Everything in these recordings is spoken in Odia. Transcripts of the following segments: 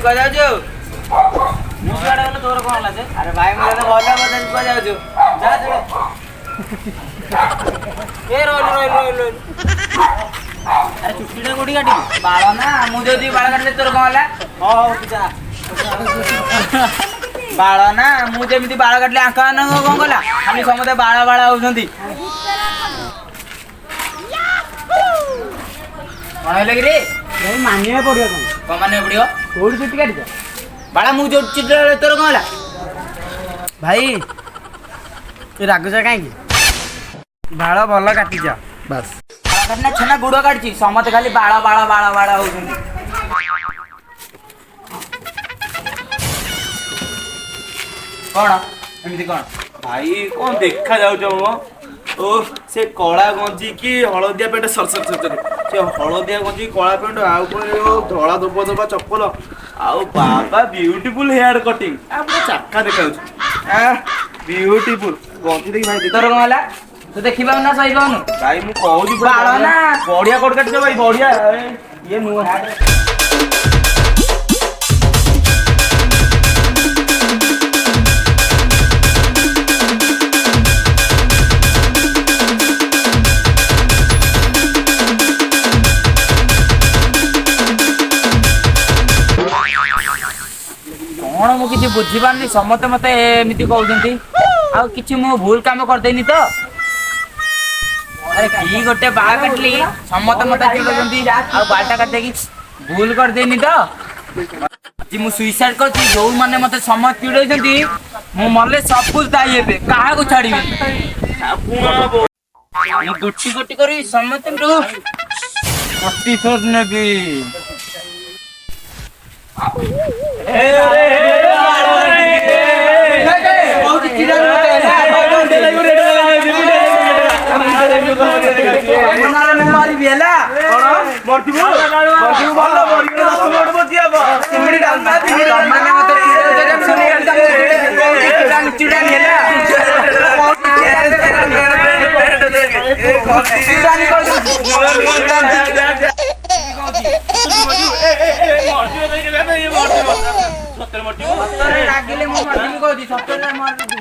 को जाऊ ମୁଁ କୁଆଡେ ଗଲେ ତୋର କଣ ହେଲା ଯେ? ଆରେ ଭାଇ ମୁଁ ତ ଭଲ ମତେ କୁଆ ଯାଉଛୁ ଯା ଯା ଏ ରୋଲ ଆରେ ଚୁଟିଟା କୋଠି କାଟିବି ବାଳ ନା ମୁଁ ଯଦି ବାଳ କାଟିଲେ ତୋର କଣ ହେଲା? ହଉ ତୁ ଯା ବାଳ ନା ମୁଁ ଯେମିତି ବାଳ କାଟିଲେ ଆଙ୍କ ମାନଙ୍କ କଣ କଲା ଖାଲି ସମସ୍ତେ ବାଳ ବାଳ ହଉଛନ୍ତି କଣ ହେଲା କି ରେ ଭାଇ ମାନିବାକୁ ପଡିବ ତମେ କଣ ମାନିବାକୁ ପଡିବ କୋଉଠି ଚୁଟି କାଟିଛ ବାଳା ମୁଁ ଯୋଉ ଚୁଟି ତୋର କଣ ହେଲା ଭାଇ ତୁ ରାଗୁଛ କାହିଁକି ବାଳ ଭଲ କାଟିଛ ବାସ୍ ବାଳ କାଟିନା ଛେନା ଗୁଡ କାଟିଛି ସମସ୍ତେ ଖାଲି ବାଳ ବାଳ ବାଳ ବାଳ ହଉଛନ୍ତି କଣ ଏମିତି କଣ ଭାଇ କଣ ଦେଖା ଯାଉଛ ମୋ ଓ ସେ କଳା ଗଞ୍ଜି କି ହଳଦିଆ ପ୍ୟାଣ୍ଟ ସରସର ସେ ହଳଦିଆ ଗଞ୍ଜି କଳା ପ୍ୟାଣ୍ଟ ଆଉ ପୁଣି ଧଳା ଦବା ଦବା ଚପଲ ଆଉ ବାବା ବିୟୁଟିଫୁଲ ହେୟାର କଟିଂ ପୁରା ଚାକା ଦେଖାଯାଉଛି ବିୟୁଟିଫୁଲ ଗଞ୍ଜି ଦେଖି ଭାଇ ତୋର କଣ ହେଲା ତୁ ଦେଖିପାରୁ ନା ସହିପାରୁନୁ ଭାଇ ମୁଁ କହୁଛି ବାଳ ନା ବଢିଆ କଟ କାଟିଛ ଭାଇ ବଢିଆ ଇଏ ନୁହଁ କଣ ମୁଁ କିଛି ବୁଝିପାରୁନି ସମସ୍ତେ ମତେ ଏମିତି କହୁଛନ୍ତି ଆଉ କିଛି ମୁଁ ଭୁଲ କାମ କରିଦେଇନି ତ ଆରେ କି ଗୋଟେ ବାଳ କାଟିଲି ସମସ୍ତେ ମତେ ଚିଡଉଛନ୍ତି ଆଉ ବାଳଟା କାଟିଦେଇକି ଭୁଲ କରିଦେଇନି ତ ଆଜି ମୁଁ ସୁଇସାଇଡ କରିଛି ଯୋଉମାନେ ମତେ ସମସ୍ତେ ଚିଡଉଛନ୍ତି ମୁଁ ମଲେ ସବୁ ଦାୟୀ ହେବେ କାହାକୁ ଛାଡିବିନି ମୁଁ ଗୋଟି ଗୋଟି କରି ସମସ୍ତଙ୍କୁ ପ୍ରତିଶୋଧ ନେବି ରାଗିଲେ ମୁଁ ମରିଯିବି କହୁଛି ସତରେ ମରିଯିବି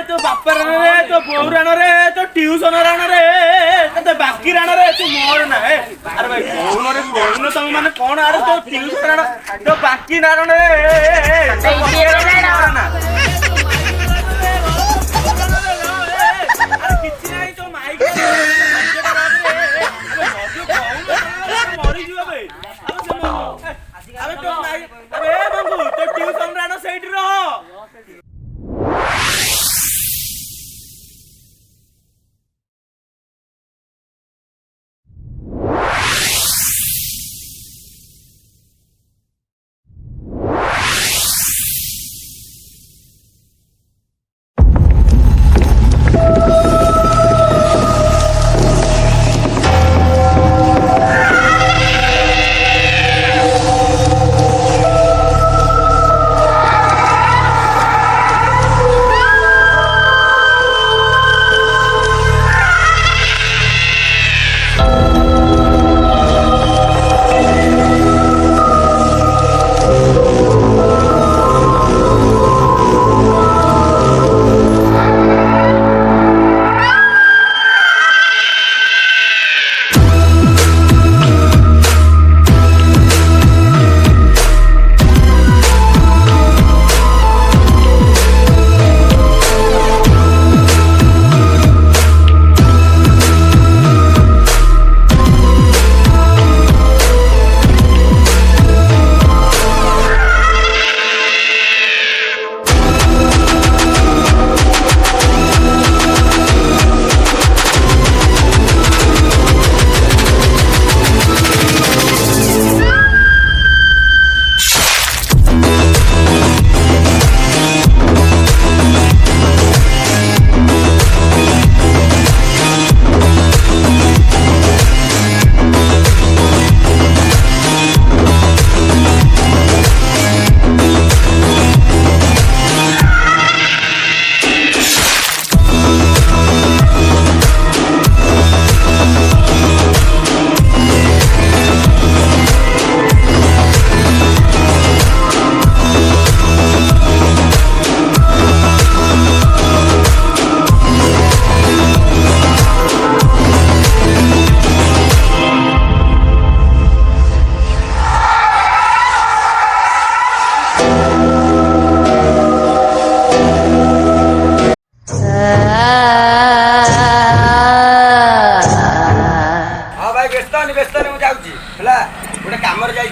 ତୋ ବାପା ରାଣ ରେ ତୋ ବୋଉ ରାଣ ରେ ତୋ ଟିଉସନ ରାଣ ରେ ତୋ ବାକି ରାଣ ରେ ତୁ ମୋର ନା ଆରେ ଭାଇ କହୁନ ତମେ ମାନେ କଣ ଆରେ ତୋ ଟିଉସନ ରାଣ ତୋ ବାକି ରାଣ ରେ କିଛି ନାହିଁ ତୋ ମାଇକ ମରିଯିବ ଭାଇ ଆରେ ତୋ ମାଇକ ଆରେ ବନ୍ଧୁ ତୋ ଟିଉସନ ରାଣ ସେଇଠି ରହ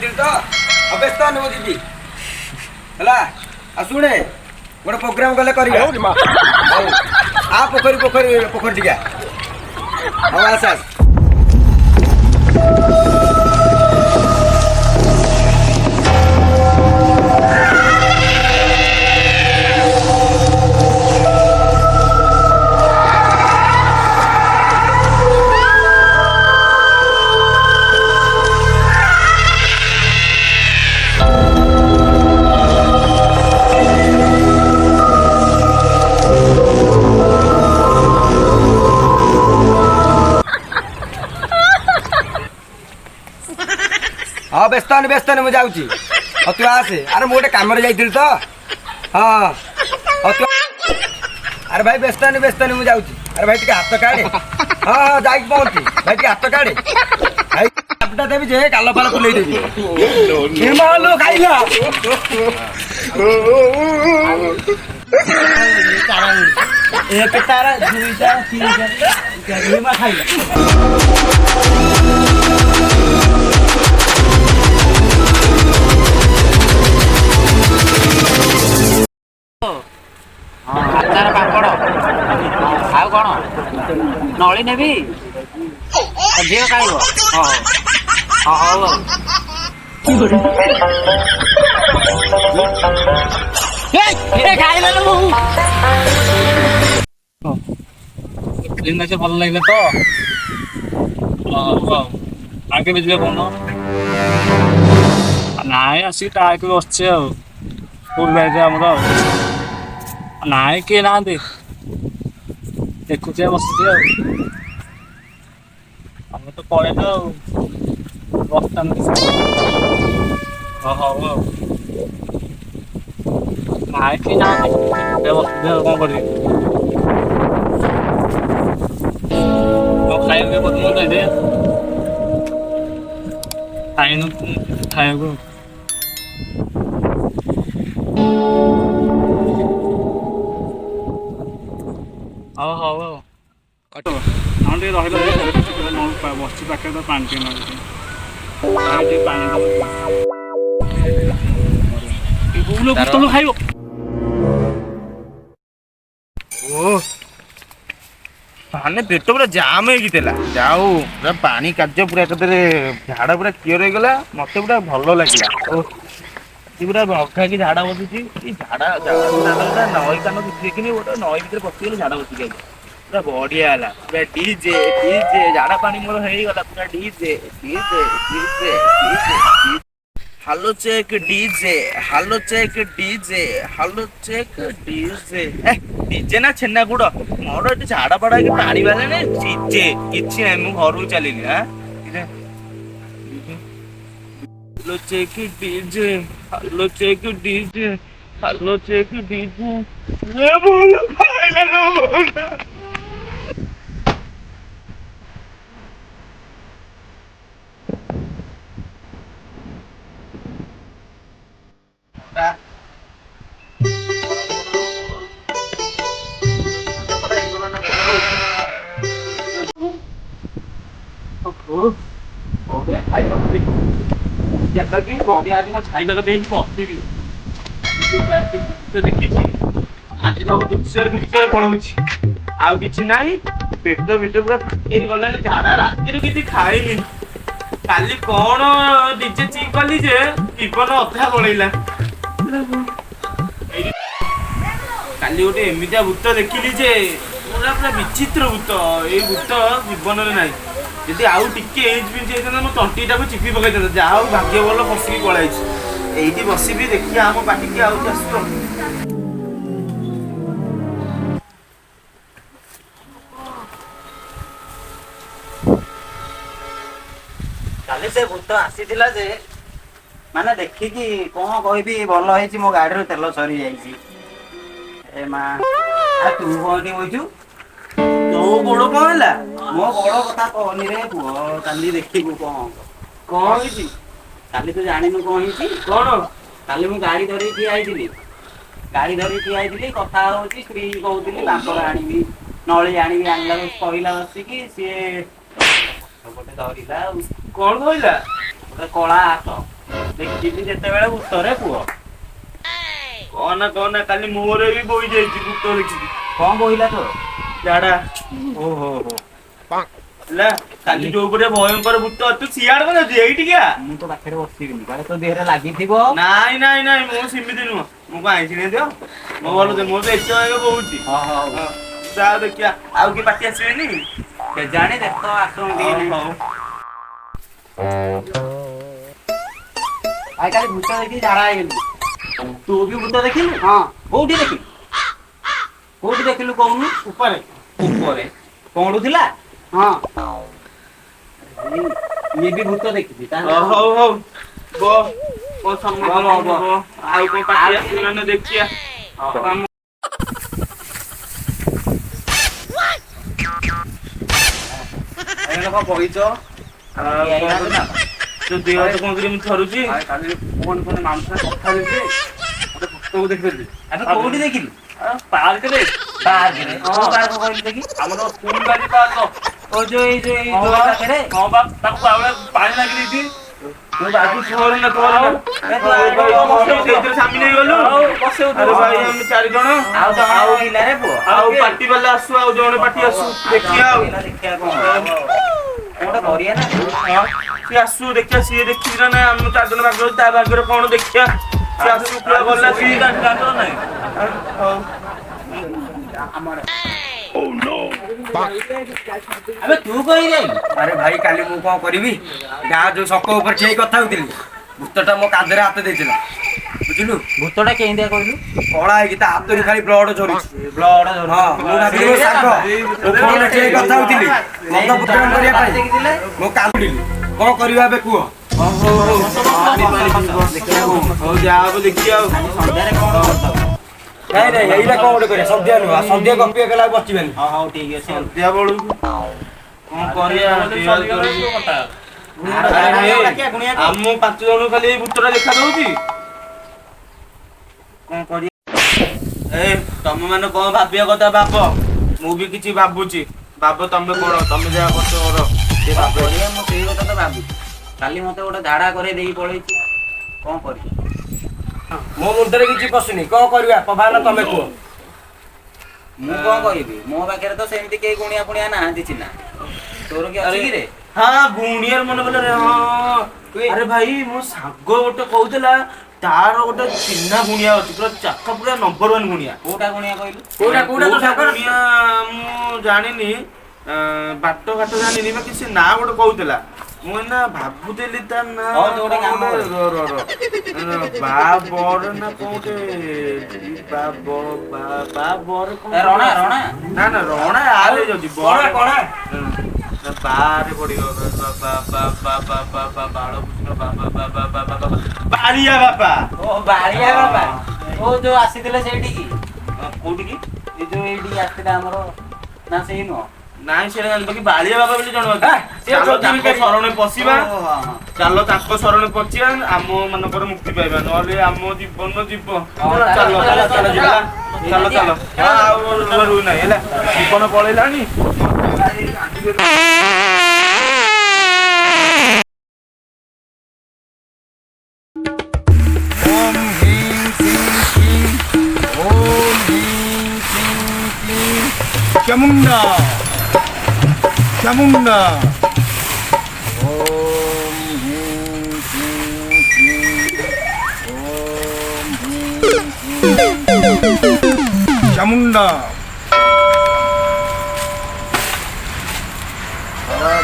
ଯାଇଥିଲି ତ ଅବ୍ୟସ୍ତ ମୁଁ ଯିବି ହେଲା। ଆଉ ଶୁଣେ ଗୋଟେ ପ୍ରୋଗ୍ରାମ କଲେ କରିବା। ହଉ ଆ ପୋଖରୀ ପୋଖରୀ ପୋଖରୀ ଟିକେ ହଉ ଆସ ଆସ। ହଁ ବ୍ୟସ୍ତ ନି ମୁଁ ଯାଉଛି। ହଉ ତୁ ଆସେ। ଆରେ ମୁଁ ଗୋଟେ କାମରେ ଯାଇଥିଲି ତ। ହଁ ହଉ ତୁ ଆରେ ଭାଇ ବ୍ୟସ୍ତ ନି ମୁଁ ଯାଉଛି। ଆରେ ଭାଇ ଟିକେ ହାତ କାଢେ। ହଁ ହଁ ଯାଇକି ପହଞ୍ଚି ଭାଇ ଟିକେ ହାତ କାଢେ। ଭାଇ ହାତଟା ଦେବି ଯେ ଗାଲ ଫାଲ ଫୁଲେଇ ଦେବି। ନିର୍ମଳ ଖାଇଲା ଏକ ତାରା ଦୁଇଟା ତିନିଟା ଖାଇଲା। ଆଚାର ପାମ୍ପଡ଼ ଆଉ କଣ ନଳି ନେବି ଝିଅ ଖାଇବ। ହଉ ହଉ ଭଲ ଲାଗିଲା ତ। ହଉ ଆଉ କେବେ ଯିବେ କହୁନ? ନାଇଁ ଆସିକି ଟାଇକି ବସିଛି ଆଉ ସ୍କୁଲ ବ୍ୟାଗରେ ଆମର ଆଉ। ନାଇଁ କିଏ ନାହାନ୍ତି ଦେଖୁଛି ବସିଛି ଆଉ। ଆମେ ତ ପଳେଇଲୁ ଆଉ ବର୍ତ୍ତମାନ। ହଉ ଆଉ ନାଇଁ କେହି ନାହାନ୍ତି ବସିଛି ଆଉ କଣ କରିବି। ଆଉ ଖାଇବାକୁ ପଡ଼ିବ ତ ଏବେ ଖାଇନୁ ଖାଇବାକୁ। ହଉ ଆଉ ହଁ ଟିକେ ରହିଲ ବସିଛି ପାଖରେ ତ ପାଣି ଟିକେ ମାରୁଛି। ପାଣି ବୋତଲ ଖାଇବ। ଓ ମାନେ ପେଟ ପୁରା ଜାମ୍ ହେଇକି ଥିଲା। ଯାଉ ପୁରା ପାଣି କାର୍ଯ୍ୟ ପୁରା ଏକାଥରେ ଝାଡା ପୁରା କ୍ଲିୟର ହେଇଗଲା। ମତେ ପୁରା ଭଲ ଲାଗିଲା। ଓ ପୁରା ଅଖାକି ଝାଡା ବସୁଛି। ଝାଡା ନଈ କାନ କିଛି ଦେଖିନି ଗୋଟେ ନଈ ଭିତରେ ପଶିଗଲି ଝାଡା ବସିକି ଆଇଲି। ପୁରା ବଢିଆ ହେଲା ପୁରା ଡିଜେ ଝାଡା ପାଣି ମୋର ହେଇଗଲା ପୁରା DJ. Hello check DJ hello check DJ hello check DJ. DJ ନା ଛେନା ଗୁଡ ମୋର ଏଠି ଝାଡା ଫାଡା କି ପାଣି ବାହାରିଲାଣି। ଡିଜେ କିଛି ନାହିଁ ମୁଁ ଘରକୁ ଚାଲିଲି। Hello check DJ hello check DJ hello check DJ. ଆଉ କିଛି ନାହିଁ ପେଟ ପୁରା ଗଲାଣି ଝାଡା। ରାତିରୁ କିଛି ଖାଇନି। କାଲି କଣ ଡିଜେ ଚିକ୍ କଲି ଯେ ଜୀବନ ଅଧା ପଳେଇଲା। କାଲି ଗୋଟେ ଏମିତିଆ ଭୂତ ଦେଖିଲି ଯେ ପୁରା ବିଚିତ୍ର ଭୂତ। ଏଇ ଭୂତ ଜୀବନରେ ନାହିଁ। ଯଦି ଆଉ ଟିକେ ଏଜ୍ ପିଞ୍ଚ ହେଇଥାନ୍ତା ମୋ ତଣ୍ଟିଟାକୁ ଚିପି ପକେଇଥାନ୍ତା। ଯାହା ହଉ ଭାଗ୍ୟ ଭଲ ଫସିକି ପଳାଇଛି। ଏଇଠି ବସିବି ଦେଖିବା ଆମ ପାଟିକି ଆଉଛି ଆସୁ। କାଲି ସେ ଭୂତ ଆସିଥିଲା ଯେ ମାନେ ଦେଖିକି କଣ କହିବି। ଭଲ ହେଇଛି ମୋ ଗାଡିରୁ ତେଲ ସରିଯାଇଛି। ଏ ମା ତୁ କଣଠି ବଇଛୁ? ତୋ ଗୋଡ କଣ ହେଲା? ମୋ ଗୋଡ କଥା କହନି ରେ ପୁଅ। କାଲି ଦେଖିବୁ କଣ ହେଇଛି? କାଲି ତୁ ଜାଣିନୁ କଣ ହେଇଛି? କଣ? କାଲି ମୁଁ ଗାଡି ଧରିକି ଠିଆ ହେଇଥିଲି। କଥା ହଉଛି ସ୍ତ୍ରୀ କହୁଥିଲି ପାମ୍ପଡ଼ ଆଣିବି ନଳି ଆଣିବି। ଆଣିଲା ବେଳକୁ କହିଲା ବସିକି ସିଏ ଗୋଟେ ଧରିଲା ଆଉ। କଣ କହିଲା? ଗୋଟେ କଳା ହାତ ଦେଖିଲି ଯେତେବେଳେ ଭୂତରେ ପୁଅ କହନା କାଲି ମୋର ବି ବୋଇ ଯାଇଛି ଭୂତ ଦେଖିକି। କଣ ବୋହିଲା ତୋର? ଝାଡା ଓହୋ ହେଲା। କାଲି ଯୋଉ ପଟେ ଭୟଙ୍କର ଭୂତ ତୁ ସିଆଡେ କଣ ଯାଉଛୁ ଏଇଠିକା? ମୁଁ ତ ପାଖରେ ବସିବିନି କାଳେ ତୋ ଦେହରେ ଲାଗିଥିବ। ନାଇଁ ମୁଁ ସେମିତି ନୁହଁ। ମୁଁ କଣ ଆଇଁଷି ଦିଅ ମୋ ଭଲ ମୋର ତ ଏତେ ଭାଗ ବହୁଛି। ହଉ ଯାଅ ଦେଖିବା ଆଉ କିଏ ପାଟି ଆସିବେନି। କେଜାଣି ଦେଖ ଆସନ୍ତି କି ନାହିଁ। ହଉ ଭାଇ କାଲି ଭୂତ ଦେଖି ଝାଡା ହେଇଗଲି। ତୁ ବି ଭୂତ ଦେଖିଲୁ? ହଁ କୋଉଠି ଦେଖିଲୁ? କୋଉଠି ଦେଖିଲୁ କହୁନୁ? ଉପରେ ପଡୁଥିଲା? ହଁ ଇଏ ବି ଭୂତ ଦେଖିଛି ହଉ ମୋ ସମ୍ମୁଖ ଆଉ କଣ ପାଟି ଆସିବେ ମାନେ ଦେଖିଆ। କଣ ବହିଛ? ତୋ ଦେହ ହାତ କଣ କରି ମୁଁ ଥରୁଛି। କାଲି ଫୋନ ମାଂସ କଥା ହେଇଛି ଗୋଟେ ଭୂତକୁ ଦେଖିଥିଲି। କୋଉଠି ଦେଖିଲୁ? ପାର୍କରେ କହିଲି ଦେଖି ଆମର ସ୍କୁଲ ବାଲି ପାର୍କ। ଓ ଯୋଉ ଏଇ ପାଖରେ ହଁ ବା ତାକୁ ବାଉଳା ପାଣି ଲାଗି ଦେଇଛି। ସେଇଥିରେ ସାମିଲ ହେଇଗଲୁ। ଆରେ ଭାଇ ଆମେ 4 ଜଣ ଆଉ ରହିଲା ରେ ପୁଅ ଆଉ ପାର୍ଟି ବାଲା ଆସୁ ଆଉ ଜଣେ ପାର୍ଟି ଆସୁ ଦେଖିଆ ଆଉ ଦେଖିବା କଣ କରିବା ନା ସିଏ ଆସୁ ଦେଖିଆ ସିଏ ଦେଖିବି ନା ନାଇଁ। ଆମେ 4 ଜଣ ଭାଗ ତା ଭାଗରେ କଣ ଦେଖିଆ। ସିଏ ଆସୁ ପୁରା ଗଲା ସିଏ ନାହିଁ। ଆବେ ତୁ କହିଲେ ଆରେ ଭାଇ କାଲି ମୁଁ କଣ କରିବି ଗାଁ ଯୋଉ ସକ ଉପରେ ଠିଆ ହେଇ କଥା ହଉଥିଲି ଭୂତଟା ମୋ କାନ୍ଧରେ ହାତ ଦେଇଥିଲା ବୁଝିଲୁ। ଭୂତଟା କେମିତିଆ କହିଲୁ? କଳା ହେଇକି ତା ହାତରୁ ଖାଲି ବ୍ଲଡ ଝରୁଛି। ବ୍ଲଡ ହଁ ମୁଁ ଭାବିଲି ମୋ ସାଙ୍ଗ ଉପରଟା ଠିଆ ହେଇ କଥା ହଉଥିଲି ମଦ ପୁତ୍ରଣ କରିବା ପାଇଁ ମୁଁ କାନ୍ଦିଲି। କଣ କରିବା ଏବେ କୁହ? ହଉ ଯାହା ହବ ଦେଖିଆ ଆଉ ସନ୍ଧ୍ୟାରେ କଣ କରିଦବ? ନାଇଁ ଏଇଟା କଣ ଗୋଟେ କରିବା ସନ୍ଧ୍ୟା ନୁହଁ ସନ୍ଧ୍ୟା ଗପିଆ କଲା ଆଉ ବସିବାନି। ହଉ ଠିକ ଅଛି ସନ୍ଧ୍ୟା ବେଳକୁ କଣ କରିବା? ଆମ 5 ଜଣଙ୍କୁ ଖାଲି ଏଇ ଭୂତଟା ଦେଖା ଦଉଛି। କଣ କରିବା? ତମେ ମାନେ କଣ ଭାବିବା କଥା ଭାବ। ମୁଁ ବି କିଛି ଭାବୁଛି। ଭାବ ତମେ କଣ? ତମେ ଯାହା କରୁଛ କର। କରିବା ମୁଁ ସେଇ କଥା ତ ଭାବୁଛି। କାଲି ମତେ ଗୋଟେ ଝାଡା କରେଇ ଦେଇକି ପଳେଇଛି। କଣ କରିବି? ମୋ ମୁଣ୍ଡରେ କିଛି ପଶୁନି କଣ କରିବା ପଭାନ ତମେ କୁହ। ମୁଁ କଣ କହିବି? ମୋ ପାଖରେ ତ ସେମିତି କେହି ଗୁଣିଆ ଫୁଣିଆ ନାହାନ୍ତି ଚିହ୍ନା। ତୋର କି ଅଛି କି ରେ? ହଁ ଗୁଣିଆର ମନେ ପଡିଲା ରେ। ହଁ ଆରେ ଭାଇ ମୋ ସାଙ୍ଗ ଗୋଟେ କହୁଥିଲା ତାର ଗୋଟେ ଚିହ୍ନା ଗୁଣିଆ ଅଛି ପୁରା ଚାକା ପୁରା ନମ୍ବର 1 ଗୁଣିଆ। କୋଉଟା ଗୁଣିଆ କହିଲୁ? କୋଉଟା ଗୁଣିଆ ମୁଁ ଜାଣିନି। ବାଟ ଘାଟ ଜାଣିନି ବାକି ସେ ନାଁ ଗୋଟେ କହୁଥିଲା। ମୁଁ ନା ଭାବୁଥିଲି ତା ନା ବାବର ନା କୋଉଟେ ରଣା ନା ରଣା ଆରେ ଯାଉଛି କଣା ବାରେ ପଡିବ ବାଳିଆ ବାପା। ଓ ବାଳିଆ ବାବା ଓ ଯୋଉ ଆସିଥିଲେ ସେଇଠିକି କୋଉଠିକି? ଏ ଯୋଉ ଏଇଠିକି ଆସିଥିଲେ ଆମର ନା ସେଇ ନୁହଁ। ନାଇଁ ସେଇଟା ଜାଣିବ କି ବାଳିଆ ବାବା ବୋଲି ଜଣେ ଅଛି। ଚାଲ ତାଙ୍କ ଶରଣରେ ପଶିବା। ଚାଲ ତାଙ୍କ ଶରଣରେ ପଶିବା ଆମ ମାନଙ୍କର ମୁକ୍ତି ପାଇବା ନହେଲେ ଆମ ଜୀବନ ଯିବ। ଚାଲ ଆଉ ରୁ ନାହିଁ ହେଲା ଜୀବନ ପଳେଇଲାଣି। चामुंडा चामुंडा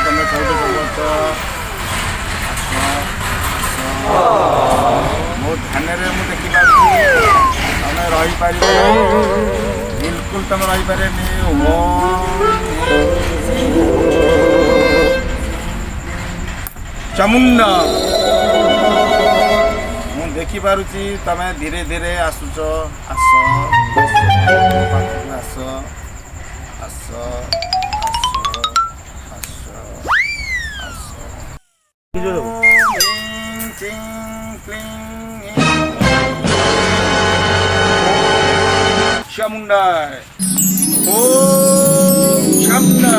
तमें कौटे सब मो ध्यान मुझे देखिपारे तुम रहीपर बिल्कुल तुम रहीपरे चामुंडा मु देखिपारुची तमें धीरे धीरे आसुच आस आस आस चामुंडा ओ चामुंडा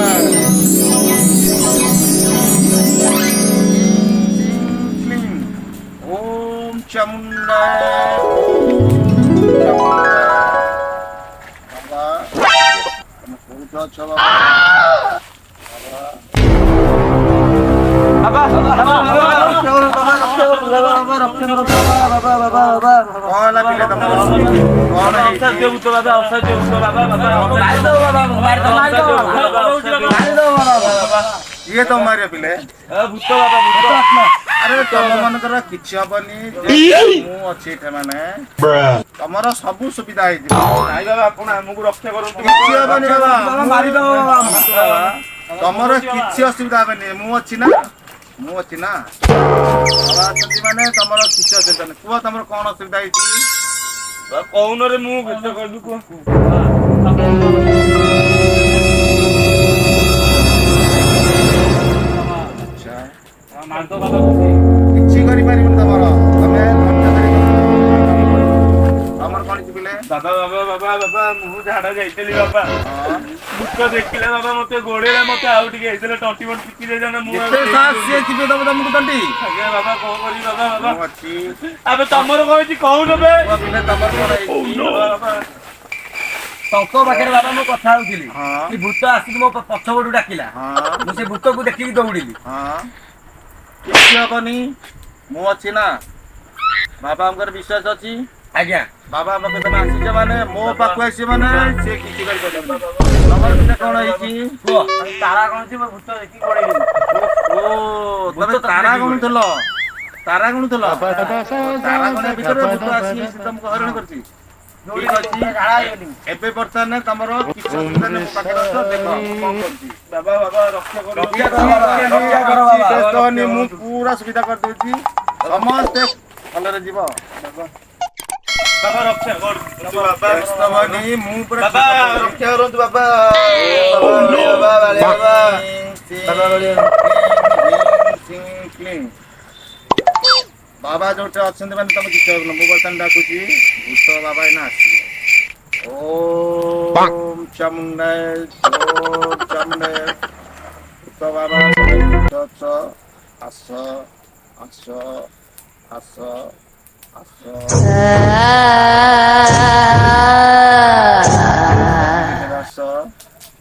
ओ ओम चामुंडाय बाबा तुम कोई अच्छा कौन ला पिले तुम कौन है ये तो मारे पिले अरे तुम मनकर किछि हबनी मु अछि एठे माने तमरो सब सुविधा है भाई बाबा आपण हमକୁ रक्षा करନ୍ତୁ किछि हबनी बाबा मारि दो बाबा तमरो किछि असुविधा हबनी मु अछि ना बाबा अछंती माने तमरो किछि असुविधा नै कुआ तमरो कोन असुविधा है କହୁନ ରେ ମୁଁ ଭେଟ କରିବି କୁହ किछि करि पारिबन तमरो तमे खर्च करि हमर कोन पिले बाबा बाबा बाबा बाबा ମୁଁ ଝାଡା ଯାଇଥିଲି ବାବା ଭୂତ ଦେଖିଲେ ବାବା ମତେ ଗୋଡେଇଲେ ମତେ ଆଉ ଟିକେ ହେଇଥିଲେ ଟଣ୍ଟି ବଣ୍ଟି ଟିକି ଦେଇଥାନ୍ତା ମୁଁ କେତେ ସାହସ ସିଏ ଯିବେ ତମ ତମକୁ ତଣ୍ଟି ଆଜ୍ଞା ବାବା କଣ କରିବି ବାବା ବାବା ମୁଁ ଅଛି ଆବେ ତମର କଣ ହେଇଛି କହୁନ ବେ କୁଆ ପିଲେ ତମର କୋନ ହେଇଛି ବାବା ଟଙ୍କ ପାଖରେ ବାବା ମୁଁ କଥା ହଉଥିଲି ହଁ। କି ଭୂତ ଆସିକି ମୋ ପଛପଟୁ ଡାକିଲା ହଁ ମୁଁ ସେ ଭୂତକୁ ଦେଖିକି ଦୌଡ଼ିଲି ହଁ କିଛି ହବନି ମୁଁ ଅଛି ନା ବାବାଙ୍କର ବିଶ୍ୱାସ ଅଛି ଆଜ୍ଞା ବାବା ପାଖେ ତମେ ଆସିଛ ମାନେ ମୋ ପାଖକୁ ଆସିବ ମାନେ ସେ କିଛି କରିପାରିବନି ତମର ପିଲା କଣ ହେଇଛି କୁହ ତାରା କଣ ଅଛି ମୋ ଭୂତ ଦେଖିକି ଗୋଡେଇଲି ଓ ତମେ ତାରା ଗଣୁଥିଲ ତାରା ଗଣୁଥିଲ ତାରା ଗଣିବା ଭିତରେ ଭୂତ ଆସି ତମକୁ ହଇରାଣ କରିଛି ଠିକ ଅଛି ଏବେ ବର୍ତ୍ତମାନ ତମର କିଛି ଅସୁବିଧା ନାହିଁ ମୋ ପାଖରେ ଅଛ ଦେଖ ମୁଁ କଣ କରୁଛି ବାବା ବାବା ରକ୍ଷା କର ବ୍ୟସ୍ତ ହନି ମୁଁ ପୁରା ସୁବିଧା କରିଦଉଛି ସମସ୍ତେ ଭଲରେ ଯିବ ବାବା ରକ୍ଷା କର ବାବା ବ୍ୟସ୍ତ ହନି ମୁଁ ପୁରା ବାବା ରକ୍ଷା କରନ୍ତୁ ବାବା ବାବା ଯୋଉଠି ଅଛନ୍ତି ମାନେ ତମେ କିଛି ହବନି ମୁଁ ବର୍ତ୍ତମାନ ଡାକୁଛି ଭୂତ ବାବା ଏଇନା ଆସିବେ ଓମ୍ ଚାମୁଣ୍ଡାୟ ଭୂତ ବାବା ଆସ ଆସ ଆସ ଆସ ଆସ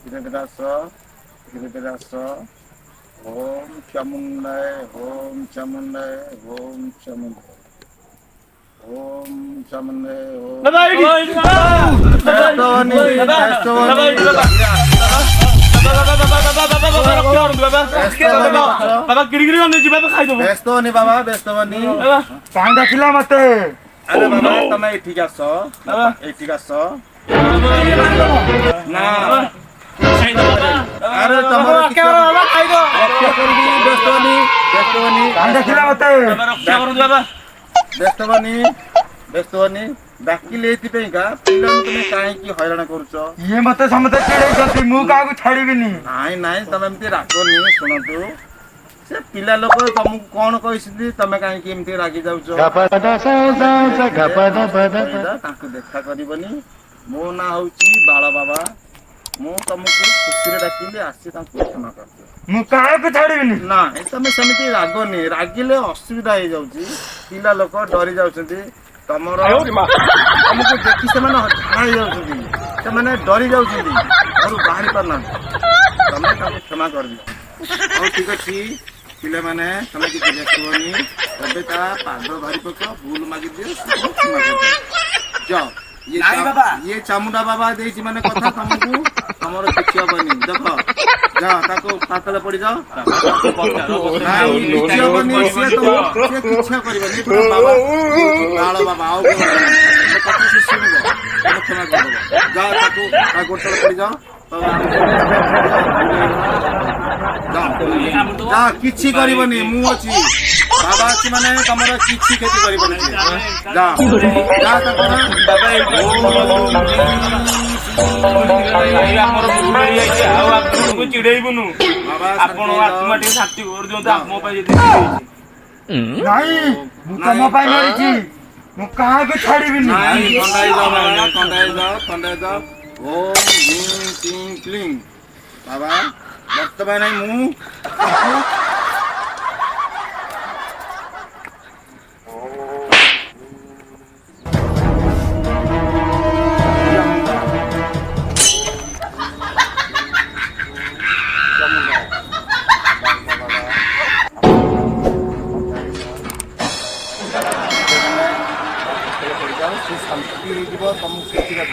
ଧୀରେ ଧୀରେ ଆସ ଧୀରେ ଧୀରେ ଆସ ओम चामुंडाय ओम चामुंडाय ओम चामुंडाय ओम चामुंडाय ओम बाबा बाबा गिरिगिरी बने जी बाबा खाई दो व्यस्त होनी बाबा व्यस्त होनी କାହିଁ ଡାକିଲା ମତେ अरे बाबा तमे एठिक आस एठिक आस ना अरे तमरो रक्षा करबी व्यस्त होनी କାହିଁ ଡାକିଲା ମତେ रक्षा करନ୍ତୁ बाबा ବ୍ୟସ୍ତ होनी ଡାକିଲେ ଏଥିପାଇଁକା ପିଲାଙ୍କୁ ତମେ କାହିଁକି ହଇରାଣ କରୁଛ ଇଏ ମତେ ସମସ୍ତେ ଚିଡେଇଛନ୍ତି ମୁଁ କାହାକୁ ଛାଡିବିନି ନାଇଁ ନାଇଁ ତମେ ଏମିତି ରାଗନି ଶୁଣନ୍ତୁ ସେ ପିଲା ଲୋକ ତମକୁ କଣ କହିଛନ୍ତି ତମେ କାହିଁକି ଏମିତି ରାଗି ଯାଉଛ ତାଙ୍କୁ ଦେଖା କରିବନି ମୋ ନାଁ ହଉଛି ବାଳ ବାବା ମୁଁ ତମକୁ ଖୁସିରେ ଡାକିଲି ଆସି ତାଙ୍କୁ କ୍ଷମା କରିଦିଅ ମୁଁ କାହାକୁ ଛାଡିବିନି ନା ତମେ ସେମିତି ରାଗନି ରାଗିଲେ ଅସୁବିଧା ହେଇଯାଉଛି ପିଲା ଲୋକ ଡରି ଯାଉଛନ୍ତି ତମର ତମକୁ ଦେଖି ସେମାନେ ଝାଡ଼ା ହେଇଯାଉଛନ୍ତି ସେମାନେ ଡରି ଯାଉଛନ୍ତି ଘରୁ ବାହାରି ପାରୁନାହାନ୍ତି ତମେ ତାଙ୍କୁ କ୍ଷମା କରିଦିଅ ହଉ ଠିକ ଅଛି ପିଲାମାନେ ତମେ କିଛି ବ୍ୟସ୍ତ ହୁଅନି ଏବେ ତା ପାଦ ଧରି ପକ ଭୁଲ ମାଗିଦିଅ କ୍ଷମା କରିଦିଅ ଯାଅ ଇଏ ଚାମୁଣ୍ଡା ବାବା ଦେଇଛି ମାନେ କଥା ତମକୁ ତମର କିଛି ହବନି ଦେଖ ଯାଅ ତାକୁ ପାତଳେ ପଡିଯାଅ ନାଇଁ କିଛି ହବନି ସିଏ କିଛି କରିବନି ବାବା ବାଳ ବାବା ଆଉ କଥା ସେ ଶୁଣିବ ତମେ କ୍ଷମା କରିଦେବ ଯାଅ ତାକୁ ତା ଗୋଟରେ ପଡିଯାଅ ଯାଅ କିଛି କରିବନି ମୁଁ ଅଛି ବାବା ଅଛି ମାନେ ତମର କିଛି କ୍ଷତି କରିବନି ଯାଅ ଯାଅ ତାକୁ ଆମର ଭୁଲ ହେଇଯାଇଛି ଆଉ ଆପଣଙ୍କୁ ଚିଡେଇବୁନୁ ଆପଣ ଆତ୍ମା ଟିକେ ଶାନ୍ତି କରିଦିଅନ୍ତୁ ଆମ ପାଇଁ ଯଦି ନାଇଁ ମୁଁ ତମ ପାଇଁ ମରିଛି ମୁଁ କାହାକୁ ଛାଡିବିନି ନାଇଁ ଥଣ୍ଡା ହେଇଯାଅ ଓମ୍ ହ୍ରୀଂ କ୍ଲିଂ କ୍ଲିଂ ବାବା ବର୍ତ୍ତମାନ ମୁଁ ଆଉ ସେ ଶାନ୍ତି ହେଇଯିବ ତମକୁ ସେଥିରେ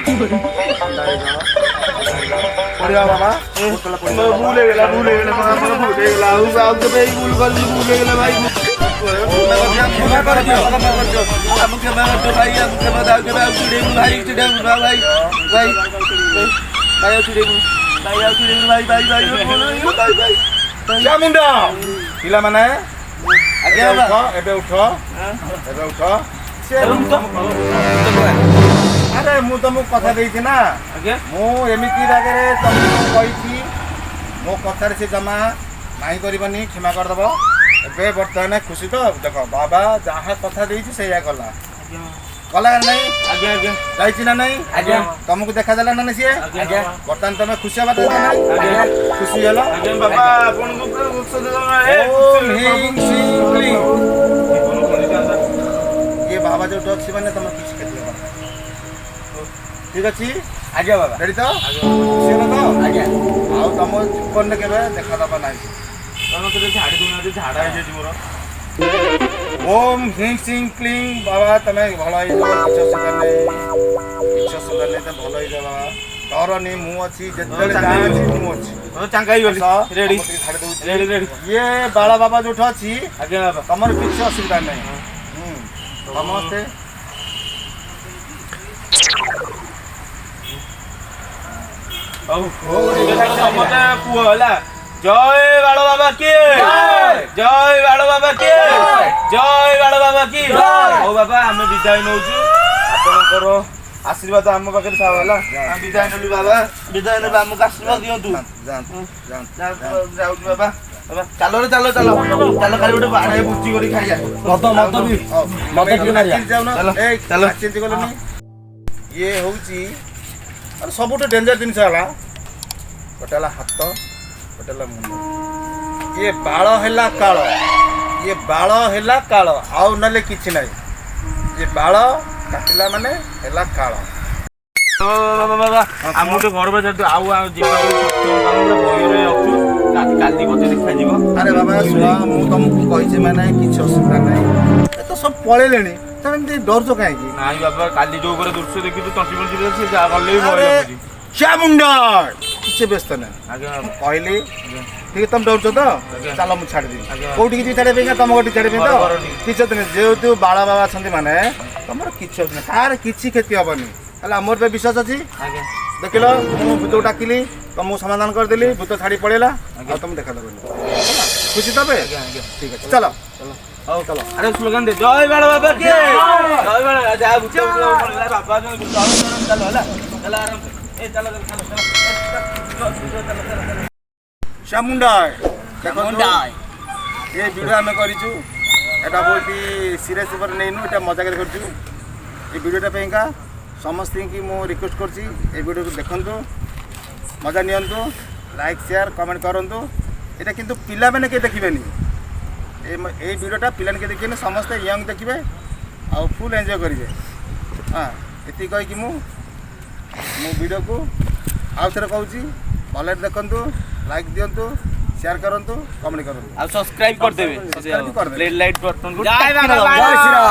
ପଢିବା ବାବା ଭୁଲ ହେଇଗଲା ବାବା, ମୋର ଭୁଲ ହେଇଗଲା। ଆଉ କେବେ ଏଇ ଭୁଲ କରିବି, ଭୁଲ ହେଇଗଲା ଭାଇ। କ୍ଷମା କରିଦିଅ ଆମକୁ କ୍ଷମା କରିଦିଅ ଭାଇ, ଆମକୁ କ୍ଷମା ଦାও, କେବେ ଆଉ ଚିଡେଇବୁନି ଭାଇ, ଚିଡେଇବୁନି ଭାଇ ଭାଇ ଭାଇ ଭାଇ, ଆଉ ଚିଡେଇବୁନି ଭାଇ, ଆଉ ଚିଡେଇବୁନି ଭାଇ ଭାଇ ଭାଇ ଭାଇ ଭାଇ। ଚାମୁଣ୍ଡ ପିଲାମାନେ ଆଜ୍ଞା ବାବା। ଏବେ ଉଠ ଆରେ ମୁଁ ତମକୁ କଥା ଦେଇଛି ନା, ଆଜ୍ଞା ମୁଁ ଏମିତି ରାଗରେ ତମକୁ କହିଛି, ମୋ କଥାରେ ସେ ଜମା ନାହିଁ କରିବନି, କ୍ଷମା କରିଦବ। ଏବେ ବର୍ତ୍ତମାନ ଖୁସି ତ? ଦେଖ ବାବା ଯାହା କଥା ଦେଇଛି ସେଇଆ କଲା ନା ନାହିଁ? ଆଜ୍ଞା ଆଜ୍ଞା ଯାଇଛି ନା ନାହିଁ? ଆଜ୍ଞା ତମକୁ ଦେଖାଦେଲା ନା ନାହିଁ ସିଏ? ଆଜ୍ଞା ବର୍ତ୍ତମାନ ତମେ ଖୁସି ହବା ଦରକାର ନା ଆଜ୍ଞା ଖୁସି ହେଲ? ଆଜ୍ଞା ବାବା, ଆପଣଙ୍କୁ ଓମ୍ ହ୍ରୀଂ ଶ୍ରୀଂ କ୍ଲିଂ। ଇଏ ବାବା ଯୋଉଠି ଅଛି ମାନେ ତମର କିଛି କ୍ଷତି ହବ ନା। ଠିକ ଅଛି? ଆଜ୍ଞା ବାବା ରେଡି ତ? ଖୁସି ହେଲ ତ? ଆଜ୍ଞା ଆଉ ତମ ଜୀବନରେ କେବେ ଦେଖାଦବ ନାହିଁ। ଛାଡି ଦଉନାହାନ୍ତି, ଝାଡା ହେଇଯାଇଛି ମୋର। ଓମ୍ ହ୍ରୀଂ ଶ୍ରୀଂ କ୍ଲିଂ। ବାବା ତମେ ଭଲ ହେଇଯିବ, କିଛି ଅସୁବିଧା ନାହିଁ, କିଛି ଅସୁବିଧା ନାହିଁ, ତମେ ଭଲ ହେଇଯିବ ବାବା। ଡରନି, ମୁଁ ଅଛି, ଯେତେବେଳେ ଯାହା ଅଛି ମୁଁ ଅଛି। ଚାଙ୍ଗା ହେଇଗଲି। ଆସ, ରେଡି ତମକୁ ଟିକେ ଛାଡି ଦଉଛି। Ready ready. ଇଏ ବାଳ ବାବା ଯୋଉଠି ଅଛି ଆଜ୍ଞା ବାବା। ତମର କିଛି ଅସୁବିଧା ନାହିଁ। ସମସ୍ତେ ହଉ ସମସ୍ତେ ପୁଅ ହେଲା। ଜୟ ବାଳ ବାବା କି, ଜୟ ବାଳ ବାବା କି, ଜୟ ବାଳ ବାବା କି। ହଉ ବାବା, ଆମେ ବିଦାୟ ନଉଛୁ, ଆପଣଙ୍କର ଆଶୀର୍ବାଦ ଆମ ପାଖରେ ଥାଉ ହେଲା। ଆମେ ବିଦାୟ ନେଲୁ ବାବା, ବିଦାୟ ନେଲୁ, ଆମକୁ ଆଶୀର୍ବାଦ ଦିଅନ୍ତୁ। ଯାଉଛୁ ବାବା, ଚାଲ ରେ ଚାଲ ଚାଲ ଚାଲ, ଖାଲି ଗୋଟେ ବାଡ଼େ ବୁଚି କରି ଖାଇବା। ଚାଲ। ଇଏ ହଉଛି ସବୁଠୁ ଡେଞ୍ଜର ଜିନିଷ ହେଲା, ଗୋଟେ ହେଲା ହାତ, ଗୋଟେ ହେଲା ମୁଣ୍ଡ। ଇଏ ବାଳ ହେଲା କାଳ, ଇଏ ବାଳ ହେଲା କାଳ, ଆଉ ନହେଲେ କିଛି ନାହିଁ। ଇଏ ବାଳ କାଟିଲା ମାନେ ହେଲା କାଳ। ଆମକୁ ଟିକେ ଘର ବାଜାରୁ ଆଉ ଯିବାକୁ ବହିରେ ଅଛୁ, କାଲି ବୋଧେ ଦେଖାଯିବ। ଆରେ ବାବା ଶୁଣ, ମୁଁ ତମକୁ କହିଛି ମାନେ କିଛି ଅସୁବିଧା ନାହିଁ। ଏ ତ ସବୁ ପଳେଇଲେଣି, ତମେ ଏମିତି ଡରୁଛ କାହିଁକି? ନାଇଁ ବାବା, କାଲି ଯୋଉ ଘରେ ଦୃଶ୍ୟ ଦେଖିଛୁ ତଣ୍ଟି ପଣ୍ଟି ସେ ଯାହା ଗଲେ ବି ଭୟ ଆରେ ଲାଗୁଛି। ଚାମୁଣ୍ଡ କିଛି ବ୍ୟସ୍ତ ନାହିଁ, ଆଜ୍ଞା ମୁଁ କହିଲି ଠିକ, ତମେ ଡରୁଛ ତ? ଚାଲ ମୁଁ ଛାଡ଼ିଦେବି। ଆଜ୍ଞା। କୋଉଠିକି ଯିବି ଛାଡ଼ିବା ପାଇଁ? ତମ ଘରଠି ଛାଡ଼ିବା ପାଇଁ ତ? ଘର ଠିକି। କିଛି ଅସୁବିଧା ନାହିଁ, ଯେହେତୁ ବାଳ ବାବା ଅଛନ୍ତି ମାନେ ତମର କିଛି ଅସୁବିଧା ନାହିଁ, କାହାର କିଛି କ୍ଷତି ହବନି ହେଲା। ମୋର ଏବେ ବିଶ୍ୱାସ ଅଛି। ଆଜ୍ଞା ଦେଖିଲ, ମୁଁ ଭୂତକୁ ଡାକିଲି, ତମକୁ ସମାଧାନ କରିଦେଲି, ଭୂତ ଛାଡ଼ି ପଳେଇଲା, ଆଉ ତମେ ଦେଖାଦେବନି। ଖୁସି ତବେ? ଠିକ ଅଛି, ଚାଲ ହଉ ଚାଲ। ଆରେ ସ୍ଲୋଗାନ ଦେ, ଜୟ ବାଳ ବାବା କି, ଜୟ ବାଳ ଯାହା ଭୂତ ବାବା ଚାଲ ହେଲା, ଚାଲ ଆରାମ ଏ ଚାଲ ଚାଲ ଚାଲ ଚାମୁଣ୍ଡା ଦେଖନ୍ତୁ, ଏ ଭିଡ଼ିଓ ଆମେ କରିଛୁ, এটা ବହୁତ ସିରିୟସ୍ ଉପରେ ନେଇନୁ, এটা ମଜାକରେ କରିଛୁ। ଏ ଭିଡ଼ିଓଟା ପାଇଁକା ସମସ୍ତଙ୍କୁ ମୁଁ ରିକ୍ୱେଷ୍ଟ କରୁଛି, ଏ ଭିଡ଼ିଓକୁ ଦେଖନ୍ତୁ, ମଜା ନିଅନ୍ତୁ, ଲାଇକ୍ ସେୟାର କମେଣ୍ଟ କରନ୍ତୁ। এটা କିନ୍ତୁ ପିଲାମାନେ କେହି ଦେଖିବେନି, এই ଭିଡ଼ିଓଟା ପିଲାମାନେ କେହି ଦେଖିବେନି, ସମସ୍ତେ ୟଙ୍ଗ ଦେଖିବେ ଆଉ ଫୁଲ୍ ଏନ୍ଜୟ କରିବେ। ହଁ, ଏତିକି କହିକି ମୁଁ ଭିଡ଼ିଓକୁ ଆଉ ଥରେ କହୁଛି, ଭଲରେ ଦେଖନ୍ତୁ, ଲାଇକ୍ ଦିଅନ୍ତୁ, ସେୟାର କରନ୍ତୁ, କମେଣ୍ଟ କରନ୍ତୁ, ଆଉ ସବସ୍କ୍ରାଇବ କରିଦେବେ, ସବସ୍କ୍ରାଇବ କରିଦେବେ। Red light button. ଜୟ ବାବା, ଜୟ ଶ୍ରୀରାମ।